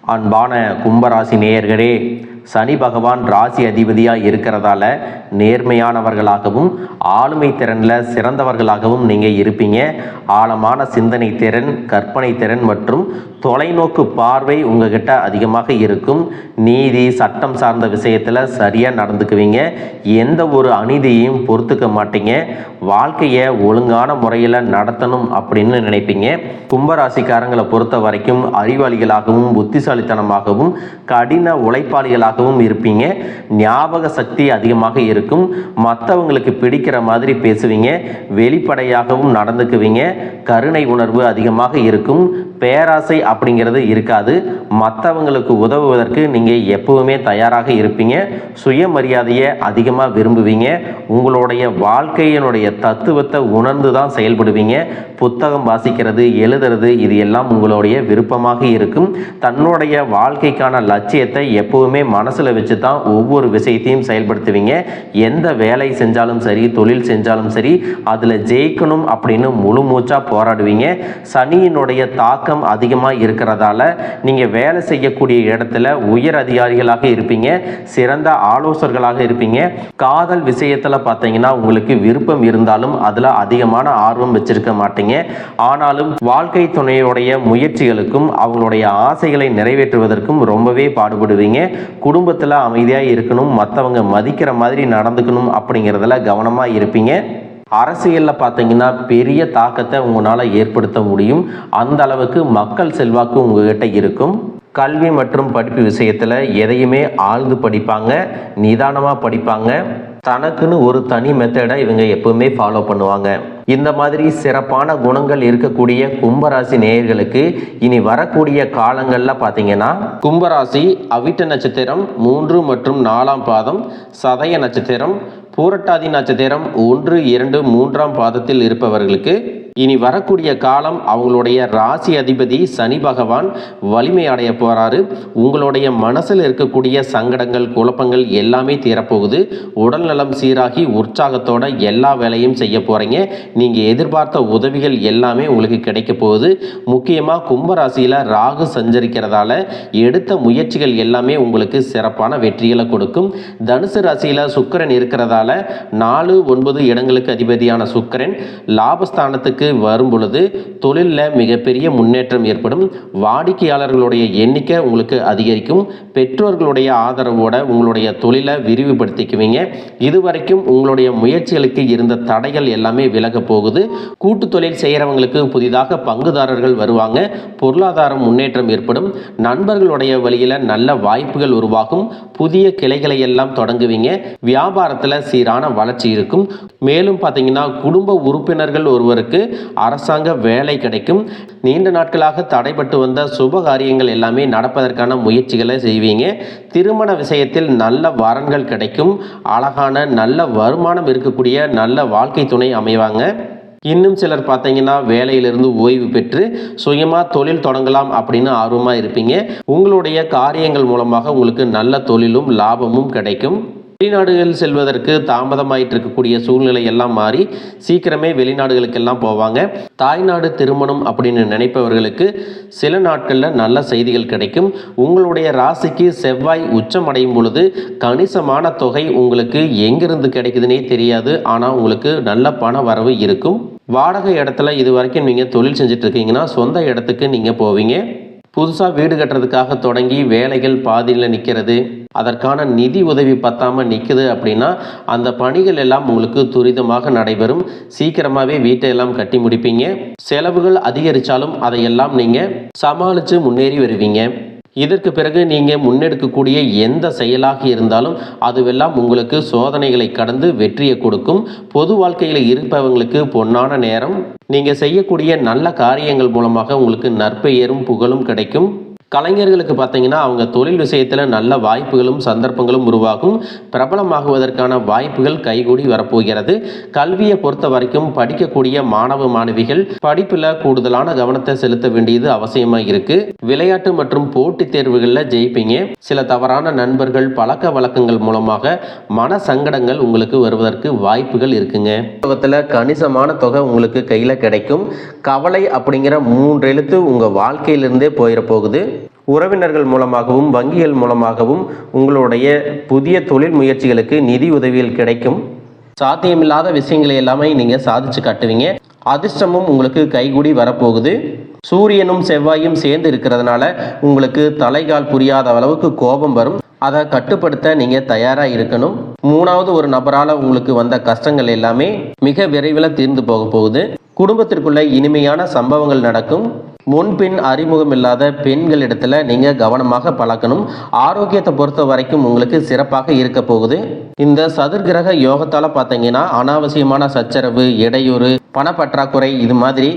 அன்பான கும்பராசி நேயர்களே, சனி பகவான் ராசி அதிபதியாக இருக்கிறதால நேர்மையானவர்களாகவும் ஆளுமை திறனில் சிறந்தவர்களாகவும் நீங்கள் இருப்பீங்க. ஆழமான சிந்தனை திறன், கற்பனை திறன் மற்றும் தொலைநோக்கு பார்வை உங்ககிட்ட அதிகமாக இருக்கும். நீதி சட்டம் சார்ந்த விஷயத்தில் சரியாக நடந்துக்குவீங்க. எந்த ஒரு அநீதியையும் பொறுத்துக்க மாட்டீங்க. வாழ்க்கையை ஒழுங்கான முறையில் நடத்தணும் அப்படின்னு நினைப்பீங்க. கும்பராசிக்காரங்களை பொறுத்த வரைக்கும் அறிவாளிகளாகவும் புத்திசாலித்தனமாகவும் கடின உழைப்பாளிகளாகவும் இருப்பீங்க. ஞாபக சக்தி அதிகமாக இருக்கும். மற்றவங்களுக்கு பிடிக்கிற மாதிரி பேசுவீங்க. வெளிப்படையாகவும் நடந்துக்குவீங்க. கருணை உணர்வு அதிகமாக இருக்கும். பேராசை அப்படிங்கிறது இருக்காது. மற்றவங்களுக்கு உதவுவதற்கு நீங்கள் எப்பவுமே தயாராக இருப்பீங்க. சுயமரியாதையை அதிகமாக விரும்புவீங்க. உங்களுடைய வாழ்க்கையினுடைய தத்துவத்தை உணர்ந்து தான் செயல்படுவீங்க. புத்தகம் வாசிக்கிறது, எழுதுறது இது எல்லாம் உங்களுடைய விருப்பமாக இருக்கும். தன்னுடைய வாழ்க்கைக்கான லட்சியத்தை எப்பவுமே மனசில் வச்சு தான் ஒவ்வொரு விஷயத்தையும் செயல்படுத்துவீங்க. எந்த வேலை செஞ்சாலும் சரி, தொழில் செஞ்சாலும் சரி, அதில் ஜெயிக்கணும் அப்படின்னு முழு மூச்சாக போராடுவீங்க. சனியினுடைய தாக்கம் அதிகமாக இருக்கிறதால நீங்கள் வேலை செய்யக்கூடிய இடத்துல உயர் அதிகாரிகளாக இருப்பீங்க. சிறந்த ஆலோசகர்களாக இருப்பீங்க. காதல் விஷயத்தில் பார்த்தீங்கன்னா உங்களுக்கு விருப்பம் இருந்தாலும் அதில் அதிகமான ஆர்வம் வச்சிருக்க மாட்டீங்க. ஆனாலும் வாழ்க்கை துணையுடைய முயற்சிகளுக்கும் அவங்களுடைய ஆசைகளை நிறைவேற்றுவதற்கும் ரொம்பவே பாடுபடுவீங்க. குடும்பத்தில் அமைதியாக இருக்கணும், மற்றவங்க மதிக்கிற மாதிரி நடந்துக்கணும் அப்படிங்கிறதுல கவனமாக இருப்பீங்க. அரசியலில் பார்த்தீங்கன்னா பெரிய தாக்கத்தை உங்களால் ஏற்படுத்த முடியும். அந்த அளவுக்கு மக்கள் செல்வாக்கு உங்ககிட்ட இருக்கும். கல்வி மற்றும் படிப்பு விஷயத்தில் எதையுமே ஆழ்ந்து படிப்பாங்க, நிதானமாக படிப்பாங்க. தனக்குன்னு ஒரு தனி மெத்தடை இவங்க எப்பவுமே ஃபாலோ பண்ணுவாங்க. இந்த மாதிரி சிறப்பான குணங்கள் இருக்கக்கூடிய கும்பராசி நேயர்களுக்கு இனி வரக்கூடிய காலங்களில் பார்த்தீங்கன்னா கும்பராசி அவிட்ட நட்சத்திரம் 3 மற்றும் 4ஆம் பாதம், சதய நட்சத்திரம், பூரட்டாதி நட்சத்திரம் 1, 2, 3ஆம் பாதத்தில் இருப்பவர்களுக்கு இனி வரக்கூடிய காலம் அவங்களுடைய ராசி அதிபதி சனி பகவான் வலிமை அடைய போறாரு. உங்களுடைய மனசில் இருக்கக்கூடிய சங்கடங்கள், குழப்பங்கள் எல்லாமே தீரப்போகுது. உடல்நலம் சீராகி உற்சாகத்தோட எல்லா வேலையும் செய்ய போறீங்க. நீங்கள் எதிர்பார்த்த உதவிகள் எல்லாமே உங்களுக்கு கிடைக்க போகுது. முக்கியமாக கும்பராசியில் ராகு சஞ்சரிக்கிறதால எடுத்த முயற்சிகள் எல்லாமே உங்களுக்கு சிறப்பான வெற்றிகளை கொடுக்கும். தனுசு ராசியில் சுக்கிரன் இருக்கிறதால 4, 9 இடங்களுக்கு அதிபதியான சுக்கிரன் லாபஸ்தானத்துக்கு வரும் பொழுது தொழிலில் மிகப்பெரிய முன்னேற்றம் ஏற்படும். வாடிக்கையாளர்களுடைய எண்ணிக்கை உங்களுக்கு அதிகரிக்கும். பெற்றோர்களுடைய ஆதரவோட உங்களுடைய தொழிலை விரிவுபடுத்திக்குவீங்க. இதுவரைக்கும் உங்களுடைய முயற்சிகளுக்கு இருந்த தடைகள் எல்லாமே விலக போகுது. கூட்டு தொழில் செய்கிறவங்களுக்கு புதிதாக பங்குதாரர்கள் வருவாங்க. பொருளாதார முன்னேற்றம் ஏற்படும். நண்பர்களுடைய வழியில் நல்ல வாய்ப்புகள் உருவாகும். புதிய கிளைகளை எல்லாம் தொடங்குவீங்க. வியாபாரத்தில் சீரான வளர்ச்சி இருக்கும். மேலும் பார்த்தீங்கன்னா குடும்ப உறுப்பினர்கள் ஒருவருக்கு அரசாங்க வேலை கிடைக்கும். நீண்ட நாட்களாக தடைபட்டு வந்த சுப காரியங்கள் எல்லாமே நடப்பதற்கான முயற்சிகளை செய்வீங்க. திருமண விஷயத்தில் நல்ல வரன்கள் கிடைக்கும். அழகான நல்ல வருமானம் இருக்கக்கூடிய நல்ல வாழ்க்கை துணை அமைவாங்க. இன்னும் சிலர் பார்த்தீங்கன்னா வேலையிலிருந்து ஓய்வு பெற்று சுயமாக தொழில் தொடங்கலாம் அப்படின்னு ஆர்வமாக இருப்பீங்க. உங்களுடைய காரியங்கள் மூலமாக உங்களுக்கு நல்ல தொழிலும் லாபமும் கிடைக்கும். வெளிநாடுகள் செல்வதற்கு தாமதமாயிட்டு இருக்கக்கூடிய சூழ்நிலை எல்லாம் மாறி சீக்கிரமே வெளிநாடுகளுக்கெல்லாம் போவாங்க. தாய்நாடு திருமணம் அப்படின்னு நினைப்பவர்களுக்கு சில நாட்களில் நல்ல செய்திகள் கிடைக்கும். உங்களுடைய ராசிக்கு செவ்வாய் உச்சம் அடையும் பொழுது கணிசமான தொகை உங்களுக்கு எங்கிருந்து கிடைக்குதுன்னே தெரியாது. ஆனால் உங்களுக்கு நல்ல பண வரவு இருக்கும். வாடகை இடத்துல இது வரைக்கும் நீங்கள் தொழில் செஞ்சுட்டு இருக்கீங்கன்னா சொந்த இடத்துக்கு நீங்கள் போவீங்க. புதுசாக வீடு கட்டுறதுக்காக தொடங்கி வேலைகள் பாதியில் நிற்கிறது, அதற்கான நிதி உதவி பத்தாமல் நிற்குது அப்படின்னா அந்த பணிகள் எல்லாம் உங்களுக்கு துரிதமாக நடைபெறும். சீக்கிரமாகவே வீட்டை எல்லாம் கட்டி முடிப்பீங்க. செலவுகள் அதிகரித்தாலும் அதையெல்லாம் நீங்கள் சமாளித்து முன்னேறி வருவீங்க. இதற்கு பிறகு நீங்கள் முன்னெடுக்கக்கூடிய எந்த செயலாக இருந்தாலும் அதுவெல்லாம் உங்களுக்கு சோதனைகளை கடந்து வெற்றியை கொடுக்கும். பொது வாழ்க்கையில் இருப்பவங்களுக்கு பொன்னான நேரம். நீங்கள் செய்யக்கூடிய நல்ல காரியங்கள் மூலமாக உங்களுக்கு நற்பெயரும் புகழும் கிடைக்கும். கலைஞர்களுக்கு பார்த்தீங்கன்னா அவங்க தொழில் விஷயத்தில் நல்ல வாய்ப்புகளும் சந்தர்ப்பங்களும் உருவாகும். பிரபலமாகுவதற்கான வாய்ப்புகள் கைகூடி வரப்போகிறது. கல்வியை பொறுத்த வரைக்கும் படிக்கக்கூடிய மாணவ மாணவிகள் படிப்பில் கூடுதலான கவனத்தை செலுத்த வேண்டியது அவசியமாக இருக்கு. விளையாட்டு மற்றும் போட்டித் தேர்வுகளில் ஜெயிப்பீங்க. சில தவறான நண்பர்கள், பழக்க வழக்கங்கள் மூலமாக மன சங்கடங்கள் உங்களுக்கு வருவதற்கு வாய்ப்புகள் இருக்குங்க. உலகத்தில் கணிசமான தொகை உங்களுக்கு கையில் கிடைக்கும். கவலை அப்படிங்கிற 3 எழுத்து உங்கள் வாழ்க்கையிலிருந்தே போயிட போகுது. உறவினர்கள் மூலமாகவும் வங்கிகள் மூலமாகவும் உங்களுடைய புதிய தொழில் முயற்சிகளுக்கு நிதி உதவிகள் கிடைக்கும். சாத்தியமில்லாத விஷயங்களை எல்லாமே நீங்கள் சாதிச்சு காட்டுவீங்க. அதிர்ஷ்டமும் உங்களுக்கு கைகூடி வரப்போகுது. சூரியனும் செவ்வாயும் சேர்ந்து இருக்கிறதுனால உங்களுக்கு தலைகால் புரியாத அளவுக்கு கோபம் வரும். அதை கட்டுப்படுத்த நீங்கள் தயாராக இருக்கணும். மூணாவது ஒரு நபரால் உங்களுக்கு வந்த கஷ்டங்கள் எல்லாமே மிக விரைவில் தீர்ந்து போக போகுது. குடும்பத்திற்குள்ள இனிமையான சம்பவங்கள் நடக்கும். முன்பின் அறிமுகம் இல்லாத பெண்களிடத்துல நீங்க கவனமாக பழக்கணும். ஆரோக்கியத்தை பொறுத்த வரைக்கும் உங்களுக்கு சிறப்பாக இருக்க போகுது. இந்த சதுர்கிரக யோகத்தால பார்த்தீங்கன்னா அனாவசியமான சச்சரவு, இடையூறு, பணப்பற்றாக்குறை இது மாதிரி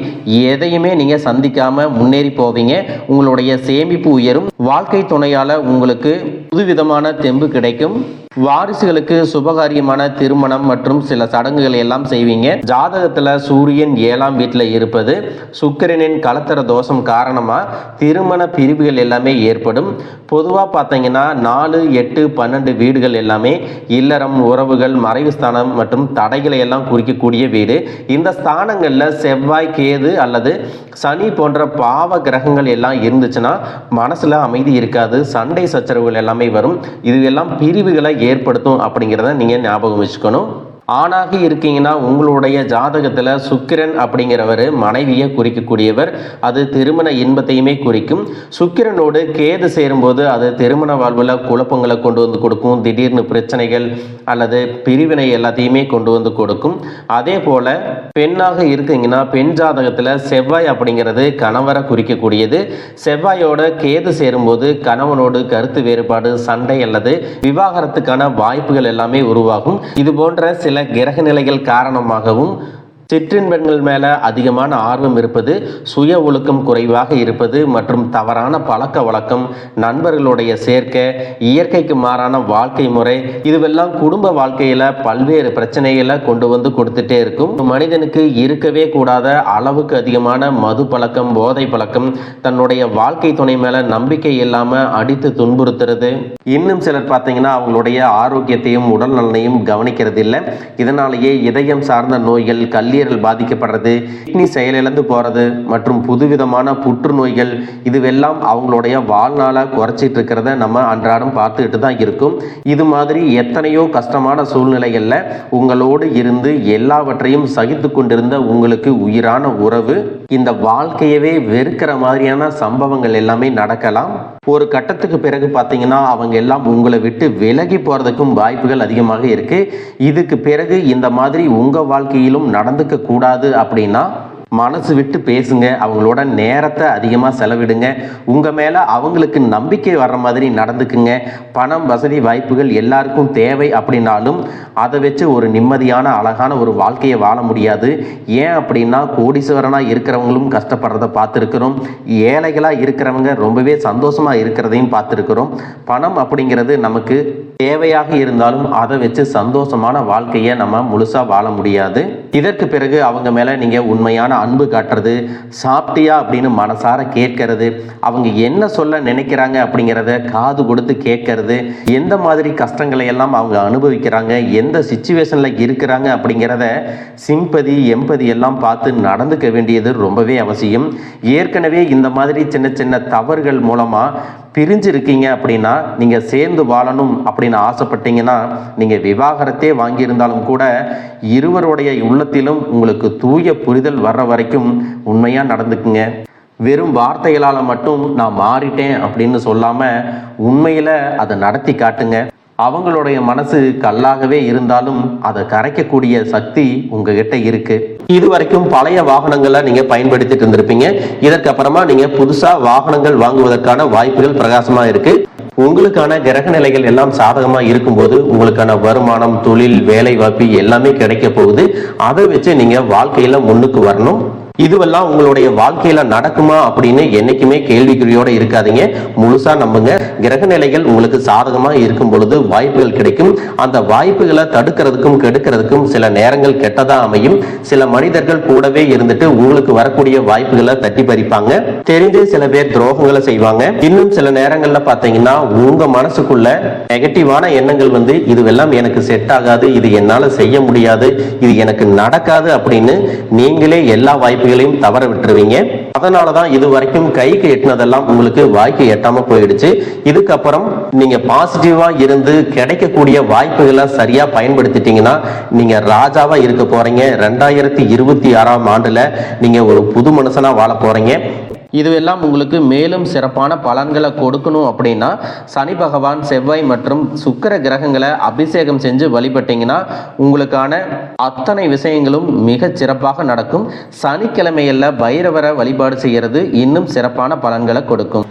எதையுமே நீங்க சந்திக்காம முன்னேறி போவீங்க. உங்களுடைய சேமிப்பு உயரும். வாழ்க்கை துணையால உங்களுக்கு புதுவிதமான தெம்பு கிடைக்கும். வாரிசுகளுக்கு சுபகாரியமான திருமணம் மற்றும் சில சடங்குகளை எல்லாம் செய்வீங்க. ஜாதகத்துல சூரியன் 7ஆம் வீட்டில் இருப்பது சுக்கிரனின் கலத்தர தோஷம் காரணமா திருமண பிரிவுகள் எல்லாமே ஏற்படும். பொதுவாக பார்த்தீங்கன்னா 4, 8, 12 வீடுகள் எல்லாமே இல்லறம், உறவுகள், மறைவு ஸ்தானம் மற்றும் தடைகளை எல்லாம் குறிக்கக்கூடிய வீடு. இந்த ஸ்தானங்களில் செவ்வாய், கேது அல்லது சனி போன்ற பாவ கிரகங்கள் எல்லாம் இருந்துச்சுன்னா மனசுல அமைதி இருக்காது. சண்டை சச்சரவுகள் எல்லாமே வரும். இது எல்லாம் பிரிவுகளை ஏற்படுத்தும் அப்படிங்கிறத நீங்க ஞாபகம் வச்சுக்கணும். ஆணாக இருக்கீங்கன்னா உங்களுடைய ஜாதகத்தில் சுக்கிரன் அப்படிங்கிறவர் மனைவியை குறிக்கக்கூடியவர். அது திருமண இன்பத்தையுமே குறிக்கும். சுக்கிரனோடு கேது சேரும்போது அது திருமண வாழ்வில் குழப்பங்களை கொண்டு வந்து கொடுக்கும். திடீர்னு பிரச்சனைகள் அல்லது பிரிவினை எல்லாத்தையுமே கொண்டு வந்து கொடுக்கும். அதே போல பெண்ணாக இருக்கீங்கன்னா பெண் ஜாதகத்தில் செவ்வாய் அப்படிங்கிறது கணவரை குறிக்கக்கூடியது. செவ்வாயோட கேது சேரும்போது கணவனோடு கருத்து வேறுபாடு, சண்டை அல்லது விவாகரத்துக்கான வாய்ப்புகள் எல்லாமே உருவாகும். இது போன்ற சில கிரக நிலைகள் காரணமாகவும் சிற்றின்பங்கள் மேல அதிகமான ஆர்வம் இருப்பது, சுய ஒழுக்கம் குறைவாக இருப்பது மற்றும் தவறான பழக்க வழக்கம், நண்பர்களுடைய சேர்க்கை, இயற்கைக்கு மாறான வாழ்க்கை முறை இதுவெல்லாம் குடும்ப வாழ்க்கையில பல்வேறு பிரச்சனைகளை கொண்டு வந்து கொடுத்துட்டே இருக்கும். மனிதனுக்கு இருக்கவே கூடாத அளவுக்கு அதிகமான மது பழக்கம், போதை பழக்கம், தன்னுடைய வாழ்க்கை துணை மேல நம்பிக்கை இல்லாம அடித்து துன்புறுத்துறது. இன்னும் சிலர் பார்த்தீங்கன்னா அவங்களுடைய ஆரோக்கியத்தையும் உடல் நலனையும் கவனிக்கிறது இல்லை. இதனாலேயே இதயம் சார்ந்த நோய்கள், கல்லீரல் பாதிக்கப்படுறது, கிட்னி செயலிழந்து போறது மற்றும் புதுவிதமான புற்றுநோய்கள் இதுவெல்லாம் அவங்களுடைய வாழ்நாளை குறைச்சிட்டு இருக்கிறத நம்ம அன்றாடம் பார்த்துக்கிட்டு தான் இருக்கும். இது மாதிரி எத்தனையோ கஷ்டமான சூழ்நிலைகள்ல உங்களோடு இருந்து எல்லாவற்றையும் சகித்து கொண்டிருந்த உங்களுக்கு உயிரான உறவு இந்த வாழ்க்கையவே வெறுக்கிற மாதிரியான சம்பவங்கள் எல்லாமே நடக்கலாம். ஒரு கட்டத்துக்கு பிறகு பார்த்தீங்கன்னா அவங்க எல்லாம் உங்களை விட்டு விலகி போறதுக்கும் வாய்ப்புகள் அதிகமாக இருக்கு. இதுக்கு பிறகு இந்த மாதிரி உங்க வாழ்க்கையிலும் நடந்துக்க கூடாது அப்படின்னா மனசு விட்டு பேசுங்க. அவங்களோட நேரத்தை அதிகமாக செலவிடுங்க. உங்கள் மேலே அவங்களுக்கு நம்பிக்கை வர்ற மாதிரி நடந்துக்குங்க. பணம், வசதி, வாய்ப்புகள் எல்லாருக்கும் தேவை அப்படின்னாலும் அதை வச்சு ஒரு நிம்மதியான அழகான ஒரு வாழ்க்கையை வாழ முடியாது. ஏன் அப்படின்னா கோடீஸ்வரனாக இருக்கிறவங்களும் கஷ்டப்படுறத பார்த்துருக்குறோம். ஏழைகளாக இருக்கிறவங்க ரொம்பவே சந்தோஷமாக இருக்கிறதையும் பார்த்துருக்குறோம். பணம் அப்படிங்கிறது நமக்கு தேவையாக இருந்தாலும் அதை வச்சு சந்தோஷமான வாழ்க்கையை நம்ம முழுசாக வாழ முடியாது. இதற்கு பிறகு அவங்க மேலே நீங்கள் உண்மையான அன்பு காட்டுறது, சாப்பிட்டியா அப்படின்னு மனசார கேட்கறது, அவங்க என்ன சொல்ல நினைக்கிறாங்க அப்படிங்கிறத காது கொடுத்து கேட்கறது, எந்த மாதிரி கஷ்டங்களை எல்லாம் அவங்க அனுபவிக்கிறாங்க, எந்த சிச்சுவேஷனில் இருக்கிறாங்க அப்படிங்கிறத சிம்பதி, எம்பதி எல்லாம் பார்த்து நடந்துக்க வேண்டியது ரொம்பவே அவசியம். ஏற்கனவே இந்த மாதிரி சின்ன சின்ன தவறுகள் மூலமாக பிரிஞ்சிருக்கீங்க அப்படின்னா நீங்கள் சேர்ந்து வாழணும் அப்படின்னு ஆசைப்பட்டீங்கன்னா நீங்கள் விவாகரத்தே வாங்கியிருந்தாலும் கூட இருவருடைய உள்ளத்திலும் உங்களுக்கு தூய புரிதல் வர்ற வரைக்கும் உண்மையாக நடந்துக்குங்க. வெறும் வார்த்தைகளால் மட்டும் நான் மாறிட்டேன் அப்படின்னு சொல்லாமல் உண்மையில் அதை நடத்தி காட்டுங்க. அவங்களுடைய மனசு கல்லாகவே இருந்தாலும் அதை கரைக்கக்கூடிய சக்தி உங்ககிட்ட இருக்கு. இது வரைக்கும் பழைய வாகனங்களை நீங்க பயன்படுத்திட்டு இருந்திருப்பீங்க. இதற்கு அப்புறமா நீங்க புதுசா வாகனங்கள் வாங்குவதற்கான வாய்ப்புகள் பிரகாசமா இருக்கு. உங்களுக்கான கிரக நிலைகள் எல்லாம் சாதகமா இருக்கும்போது உங்களுக்கான வருமானம், தொழில், வேலை வாய்ப்பு எல்லாமே கிடைக்க போகுது. அதை வச்சு நீங்க வாழ்க்கையில முன்னுக்கு வரணும். இதுவெல்லாம் உங்களுடைய வாழ்க்கையில நடக்குமா அப்படின்னு என்னைக்குமே கேள்விக்குறியோட இருக்காதீங்க. முழுசா நம்புங்க. கிரக நிலைகள் உங்களுக்கு சாதகமா இருக்கும் பொழுது வாய்ப்புகள் கிடைக்கும். அந்த வாய்ப்புகளை தடுக்கிறதுக்கும் கெடுக்கிறதுக்கும் சில நேரங்கள் கெட்டதா அமையும். சில மனிதர்கள் கூடவே இருந்துட்டு உங்களுக்கு வரக்கூடிய வாய்ப்புகளை தட்டி பறிப்பாங்க. தெரிஞ்சு சில பேர் துரோகங்களை செய்வாங்க. இன்னும் சில நேரங்கள்ல பாத்தீங்கன்னா உங்க மனசுக்குள்ள நெகட்டிவான எண்ணங்கள் வந்து இதுவெல்லாம் எனக்கு செட் ஆகாது, இது என்னால செய்ய முடியாது, இது எனக்கு நடக்காது அப்படின்னு நீங்களே எல்லா வாய்ப்பு வாய்ப்புகளையும் தவற விட்டுருவீங்க. அதனாலதான் இது வரைக்கும் கைக்கு எட்டினதெல்லாம் உங்களுக்கு வாய்க்கு எட்டாம போயிடுச்சு. இதுக்கப்புறம் நீங்க பாசிட்டிவா இருந்து கிடைக்கக்கூடிய வாய்ப்புகளை சரியா பயன்படுத்திட்டீங்கன்னா நீங்க ராஜாவா இருக்க போறீங்க. 2026ஆம் ஆண்டுல நீங்க ஒரு புது மனுஷனா வாழ போறீங்க. இதுவெல்லாம் உங்களுக்கு மேலும் சிறப்பான பலன்களை கொடுக்கணும் அப்படின்னா சனி பகவான், செவ்வாய் மற்றும் சுக்கிர கிரகங்களை அபிஷேகம் செஞ்சு வழிபட்டீங்கன்னா உங்களுக்கான அத்தனை விஷயங்களும் மிக சிறப்பாக நடக்கும். சனிக்கிழமையில் பைரவரை வழிபாடு செய்கிறது இன்னும் சிறப்பான பலன்களை கொடுக்கும்.